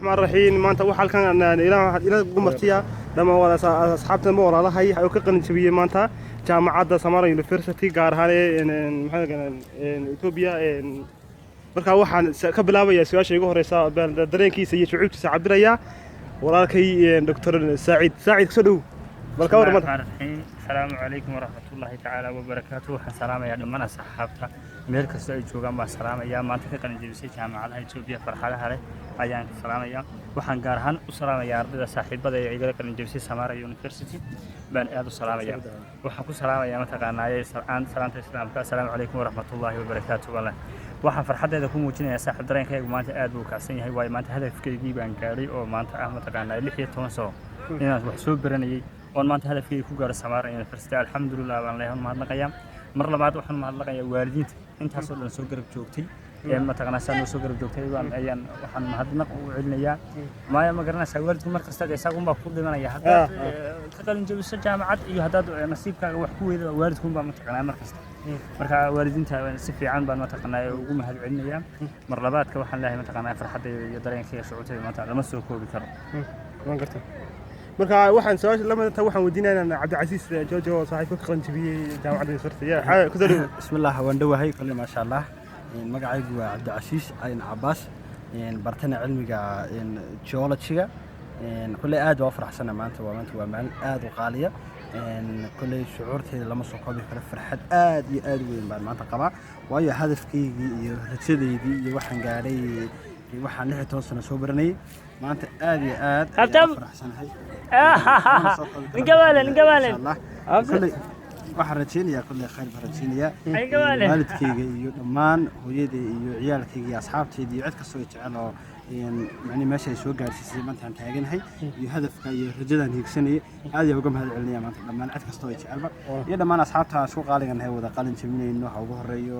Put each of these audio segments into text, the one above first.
الرحمن الرحيم maanta waxa halkan ila gumartiya dhammaan wada asxaabta ma walaalaha ay ka qalin jabiyay maanta jaamacadda Samara University gaar ahaan Ethiopia marka waxaan ka bilaabayaa su'aasha ugu horeysa dareenkiisa iyo shucuurtiisa cabiraya walaalkay Dr. Saacid soo dhow balka warmad السلام عليكم ورحمة الله تعالى وبركاته سلام يا دمان أصحابتا ميل كسر يجوعان بسلام يا ما تكلم جلسة جامعة إثيوبيا فرحة هذا أيام سلام يا وحن قارهن وسلام يا رب صاحب بدأ يقول كلام جلسة سمارة يونيفرسيتي بن أدو سلام يا وحكوا سلام يا متقنا يا سلام السلام عليكم ورحمة الله وبركاته والله waxaan farxadeeda ku muujinayaa saaxiib dareenkayga maanta aad buu kacsan yahay way maanta hadafkeygii baan gaaray oo maanta ma taqaanaa 16 sano inaan wax soo baranayay oo maanta hadafkeyga ku gaaray Samara University alxamdulillah baan leeyahay mahadnaqayaa mar labaad waxaan mahadnaqayaa waalidiinta intaas oo dhan soo garab joogtay ma taqaanaa saan soo garab joogtay waxaan mahadnaq u celinayaa ma garanaysaa waalidku mar kasta isagu ma ku dhimanaya hadda ka qalin jabiso jaamacad iyo hadda nasiibkaaga wax ku weeydo waalidku ma taqaanaa mar kasta marka waalidiinta si fiican baan ma taqaanaa ugu mahad celinayaa mar labaadka waxaan leeyahay ma taqaanaa farxadda iyo dareenkayga shucuurtayda maanta lama soo koobi karo waan gartay marka waxaan su'aasha lamada waxaan weydiinaynaa Cabdicasiis Jojo saaxiibka ka qalin jabiyay jaamacadda University ku dhow bismillah waan dhawahay kulli ma sha Allah magacaygu waa Cabdicasiis Ayn Abbas bartana cilmiga geology-ga kulli aad waa faraxsanahay maanta waa maalin aad u qaaliya kulli shucuurteeda lama soo koobi karo farxad aad iyo aad weyn baan maanta qabaa waayo hadafkeygii iyo rajadeydii iyo waxaan gaaray waxaan 16 sano soo baranay maanta aad iyo aad faraxsanahay ningabalen waxaan rajeynayaa kulli khayr baan rajeynayaa waalidkayga iyo dhammaan hooyaday iyo ciyaalkayga iyo asxaabtayda iyo cid kastoo jecel oo macni meesha ay soo gaarsiisay maanta aan taaganahay iyo hadafka iyo rajadaan hiigsanayay aad iyo uga mahad celinayaa maanta dhammaan cid kastoo jecelba iyo dhammaan asxaabta isku qaaligan wada qalin jabinayno waxa ugu horeeyo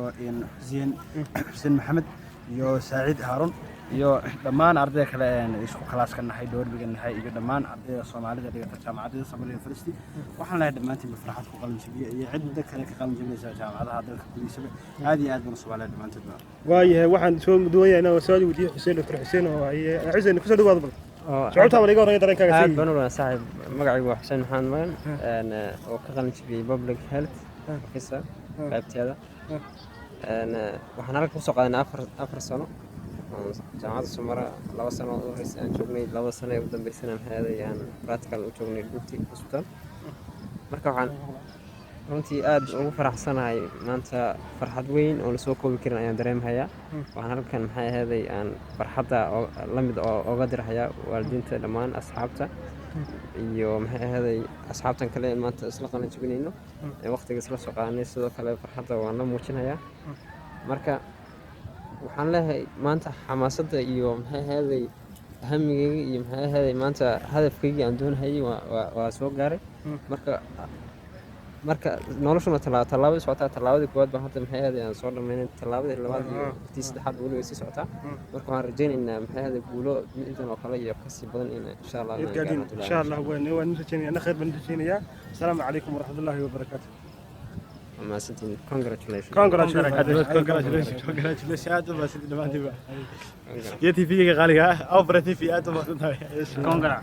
Xuseen Maxamed iyo Saacid Harun iyo dhammaan ardayda kale isku kalaaskan nahay doorbiga nahay iyo dhammaan ardayda Soomaalida dhigata jaamacadda Samara University waxaan leeyahay dhammaantiin farxad ku qalin jabiyay iyo cid kale ka qalin jabinaysa jaamacadaha dalka gudihiisa aad iyo aad baan Soomaaliyeed dhammaantiin waayahay waxaan soo mudoonayaa inaan soo weydiiyo Xuseen Dr. Xuseen oo ay Xuseen ku soo dhawaad bal shucuurta waliga horeeya dareenkaaga aad baan u wanaagsan saaxiib magacaygu waa Xuseen Maxamed Magan oo ka qalin jabiyay public health officer qaybteeda waxaan halka ku soo qaadanay 4 sano jaamacadda Samara 2 sano oo horeysay aan joognay 2 sano ee u dambeysay aan hay'adayaan practical u joognay duty hospital marka waxaan runtii aad ugu faraxsanahay maanta farxad weyn oo la soo koobi karin ayaan dareemayaa waxaan halkan maxay ahaday aan farxadda la mid oo uga dirhayaa waalidiinta dhammaan asxaabta iyo maxay ahaday asxaabtan kale maanta isla qalin jabinayno ee waqtiga isla soo qaadanay sidoo kale farxadda waan la muujinayaa marka waxaan leeyahay maanta xamaasadda iyo maxay ahaday hamigeyga iyo maxay ahaday maanta hadafkeyga aan doonayay waa soo gaaray marka noloshuna tallaabada socotaa tallaabada koowaad baan hadda maxay ahaday aan soo dhameynay tallaabada labaad iyo tii saddexaad waliba sii socotaa marka waxaan rajaynaynaa maxay ahaday guulo intan oo kale iyo kasii badan in insha Allah waan rajaynayaa khayr baan rajaynayaa assalaamu calaykum waraxmatullaahi wabarakaatuh congratulations يا تي في غالية أو برا تي في أنتم ما